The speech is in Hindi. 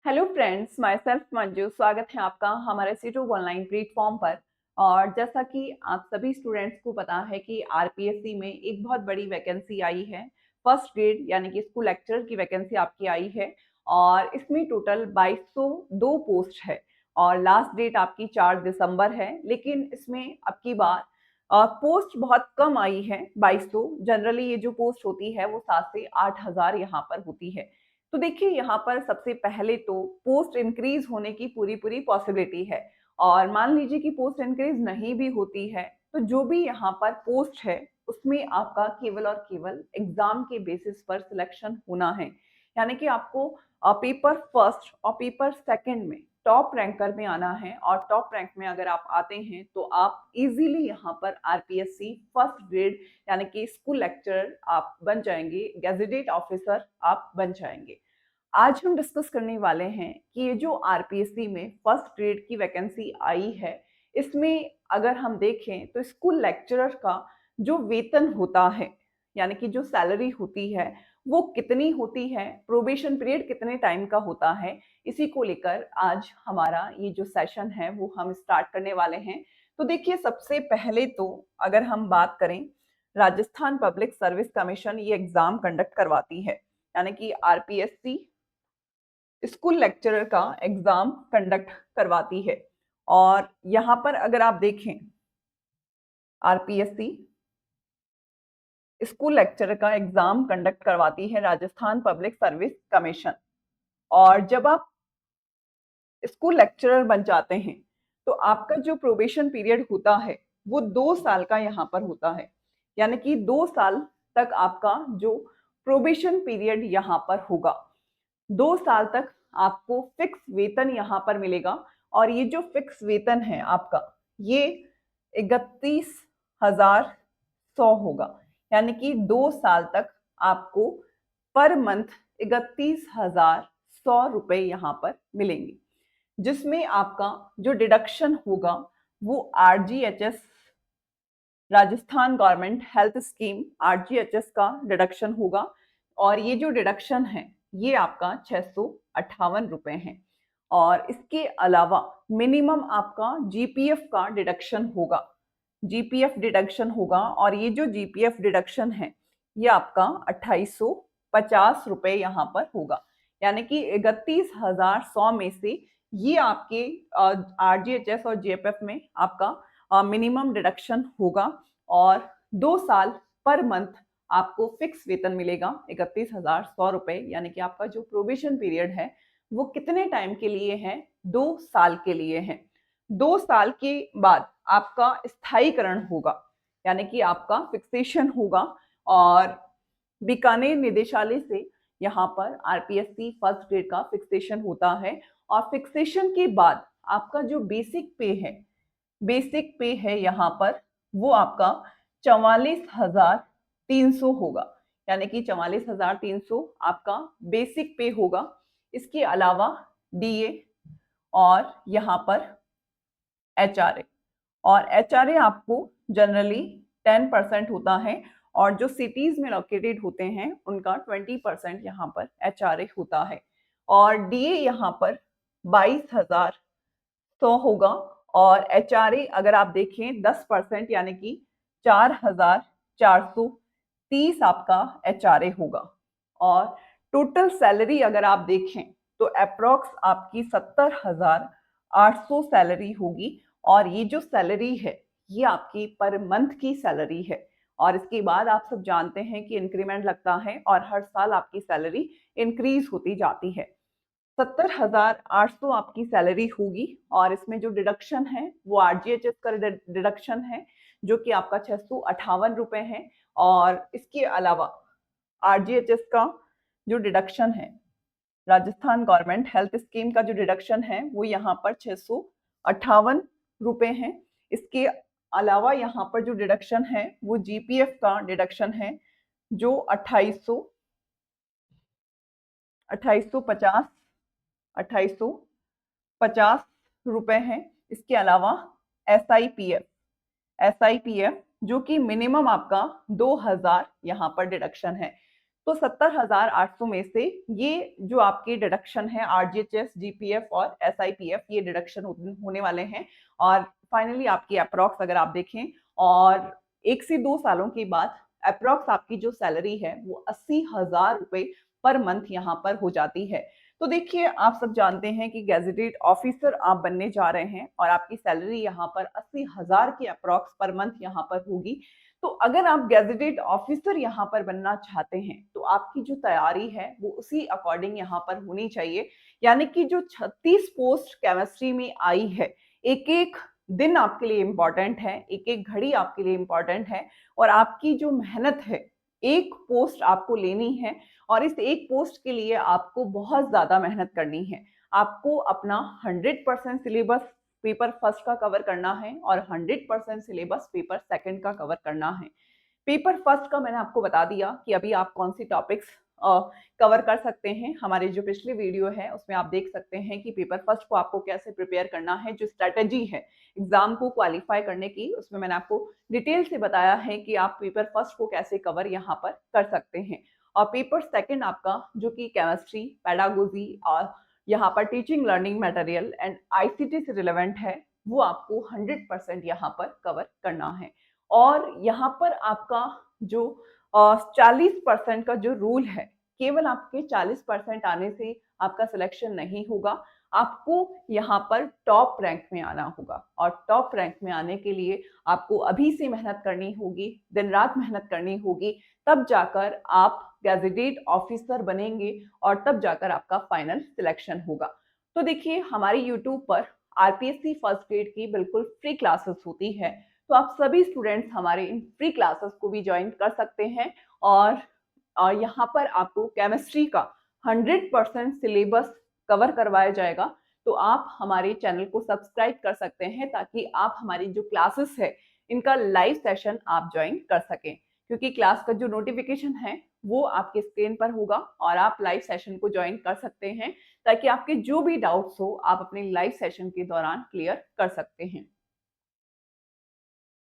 Hello friends, my self Manju. स्वागत है आपका हमारे सीटू ऑनलाइन प्लेटफॉर्म पर। और जैसा कि आप सभी स्टूडेंट्स को पता है कि आरपीएससी में एक बहुत बड़ी वैकेंसी आई है। फर्स्ट ग्रेड यानी कि स्कूल लेक्चरर की वैकेंसी आपकी आई है और इसमें टोटल 2202 पोस्ट है और लास्ट डेट आपकी 4 दिसंबर है। लेकिन इसमें अब की बार पोस्ट बहुत कम आई है, 2200। जनरली ये जो पोस्ट होती है वो 7 से 8 हज़ार यहाँ पर होती है। तो देखिए, यहाँ पर सबसे पहले तो पोस्ट इंक्रीज होने की पूरी पूरी पॉसिबिलिटी है। और मान लीजिए कि पोस्ट इंक्रीज नहीं भी होती है तो जो भी यहाँ पर पोस्ट है उसमें आपका केवल और केवल एग्जाम के बेसिस पर सिलेक्शन होना है। यानी कि आपको पेपर फर्स्ट और पेपर सेकंड में टॉप रैंकर में आना है और टॉप रैंक में अगर आप आते हैं तो आप इजीली यहाँ पर आरपीएससी फर्स्ट ग्रेड यानी कि स्कूल लेक्चरर आप बन जाएंगे, गैजेटेड ऑफिसर आप बन जाएंगे। आज हम डिस्कस करने वाले हैं कि ये जो आरपीएससी में फर्स्ट ग्रेड की वैकेंसी आई है, इसमें अगर हम देखें तो स्कूल लेक्चरर का जो वेतन होता है यानी कि जो सैलरी होती है वो कितनी होती है, प्रोबेशन पीरियड कितने टाइम का होता है, इसी को लेकर आज हमारा ये जो सेशन है वो हम स्टार्ट करने वाले हैं। तो देखिए, सबसे पहले तो अगर हम बात करें, राजस्थान पब्लिक सर्विस कमीशन ये एग्जाम कंडक्ट करवाती है यानी कि आरपीएससी स्कूल लेक्चरर का एग्जाम कंडक्ट करवाती है। और यहाँ पर अगर आप देखें, आरपीएससी स्कूल लेक्चरर का एग्जाम कंडक्ट करवाती है राजस्थान पब्लिक सर्विस कमीशन। और जब आप स्कूल लेक्चरर बन जाते हैं तो आपका जो प्रोबेशन पीरियड होता है वो 2 साल का यहाँ पर होता है। यानी कि 2 साल तक आपका जो प्रोबेशन पीरियड यहाँ पर होगा, 2 साल तक आपको फिक्स वेतन यहाँ पर मिलेगा। और ये जो फिक्स वेतन है आपका, ये 31,100 होगा। यानी कि 2 साल तक आपको पर मंथ 31,100 रुपए यहाँ पर मिलेंगे, जिसमें आपका जो डिडक्शन होगा वो RGHS, Rajasthan government health scheme RGHS का डिडक्शन होगा। और ये जो डिडक्शन है ये आपका 658 रुपए है। और इसके अलावा मिनिमम आपका जीपीएफ का डिडक्शन होगा, जीपीएफ डिडक्शन होगा। और ये जो जीपीएफ डिडक्शन है ये आपका 2850 रुपए यहाँ पर होगा। यानी कि 31,100 में से ये आपके आरजीएचएस और जीएपीएफ में आपका मिनिमम डिडक्शन होगा। और 2 साल पर मंथ आपको फिक्स वेतन मिलेगा 31,100 रुपए। यानी कि आपका जो प्रोबेशन पीरियड है वो कितने टाइम के लिए है, 2 साल के लिए है। 2 साल के बाद आपका स्थायीकरण होगा, यानी कि आपका फिक्सेशन होगा। और बीकानेर निदेशालय से यहाँ पर आरपीएससी फर्स्ट ग्रेड का फिक्सेशन होता है। और फिक्सेशन के बाद आपका जो बेसिक पे है यहाँ पर वो आपका 44,300 होगा। यानी कि 44,300 आपका बेसिक पे होगा। इसके अलावा डीए और यहाँ पर एचआरए, और एचआरए आपको जनरली 10% होता है। और जो सिटीज में लोकेटेड होते हैं उनका 20% यहाँ पर एचआरए होता है। और डीए यहाँ पर 22,100 होगा। और एचआरए अगर आप देखें 10% यानी कि 4,430 आपका एचआरए होगा। और टोटल सैलरी अगर आप देखें तो अप्रोक्स आपकी 70,800 सैलरी होगी। और ये जो सैलरी है ये आपकी पर मंथ की सैलरी है। और इसके बाद आप सब जानते हैं कि इंक्रीमेंट लगता है और हर साल आपकी सैलरी इंक्रीज होती जाती है। 70,800 आपकी सैलरी होगी। और इसमें जो डिडक्शन है वो आरजीएचएस का डिडक्शन है जो कि आपका 658 रुपए है। और इसके अलावा आरजीएचएस का जो डिडक्शन है, राजस्थान गवर्नमेंट हेल्थ स्कीम का जो डिडक्शन है वो यहाँ पर 658 रुपए है। इसके अलावा यहाँ पर जो डिडक्शन है वो जीपीएफ का डिडक्शन है जो 2850 रुपए है। इसके अलावा एस आई पी एफ जो कि मिनिमम आपका 2,000 यहाँ पर डिडक्शन है। तो 70,800 में से ये जो आपके डिडक्शन है आरजीएचएस, जीपीएफ और एसआईपीएफ, ये डिडक्शन होने वाले हैं। और फाइनली आपकी अप्रॉक्स अगर आप देखें और 1 से 2 सालों के बाद अप्रॉक्स आपकी जो सैलरी है वो 80,000 रुपए पर मंथ यहाँ पर हो जाती है। तो देखिए, आप सब जानते हैं कि गैजेटेड ऑफिसर आप बनने जा रहे हैं और आपकी सैलरी यहाँ पर 80,000 की अप्रॉक्स पर मंथ यहाँ पर होगी। तो अगर आप गैजेटेड ऑफिसर यहाँ पर बनना चाहते हैं तो आपकी जो तैयारी है वो उसी अकॉर्डिंग यहाँ पर होनी चाहिए। यानी कि जो 36 पोस्ट केमिस्ट्री में आई है, एक एक दिन आपके लिए इम्पॉर्टेंट है, एक एक घड़ी आपके लिए इम्पॉर्टेंट है। और आपकी जो मेहनत है, एक पोस्ट आपको लेनी है और इस एक पोस्ट के लिए आपको बहुत ज्यादा मेहनत करनी है। आपको अपना 100% सिलेबस पेपर फर्स्ट का कवर करना है और 100% सिलेबस पेपर सेकंड का कवर करना है। पेपर फर्स्ट का मैंने आपको बता दिया कि अभी आप कौन सी टॉपिक्स कवर कर सकते हैं। हमारे जो पिछले वीडियो है उसमें आप देख सकते हैं कि पेपर फर्स्ट को आपको कैसे प्रिपेयर करना है। जो स्ट्रेटेजी है एग्जाम को क्वालिफाई करने की, उसमें मैंने आपको डिटेल से बताया है कि आप पेपर फर्स्ट को कैसे कवर यहाँ पर कर सकते हैं। और पेपर सेकंड आपका जो कि केमिस्ट्री, पेडागोजी और यहाँ पर teaching learning material and ICT से रिलेवेंट है, वो आपको 100% यहाँ पर कवर करना है। और यहाँ पर आपका जो 40% का जो रूल है, केवल आपके 40% आने से आपका सिलेक्शन नहीं होगा। आपको यहाँ पर टॉप रैंक में आना होगा और टॉप रैंक में आने के लिए आपको अभी से मेहनत करनी होगी, दिन रात मेहनत करनी होगी, तब जाकर आप गैजेटेड ऑफिसर बनेंगे और तब जाकर आपका फाइनल सिलेक्शन होगा। तो देखिए, हमारी यूट्यूब पर आरपीएससी फर्स्ट ग्रेड की बिल्कुल फ्री क्लासेस होती है। तो आप सभी स्टूडेंट्स हमारे इन फ्री क्लासेस को भी ज्वाइन कर सकते हैं। और यहाँ पर आपको केमिस्ट्री का 100% सिलेबस कवर करवाया जाएगा। तो आप हमारे चैनल को सब्सक्राइब कर सकते हैं ताकि आप हमारी जो क्लासेस है इनका लाइव सेशन आप ज्वाइन कर सकें, क्योंकि क्लास का जो नोटिफिकेशन है वो आपके स्क्रीन पर होगा और आप लाइव सेशन को ज्वाइन कर सकते हैं ताकि आपके जो भी डाउट्स हो आप अपने लाइव सेशन के दौरान क्लियर कर सकते हैं।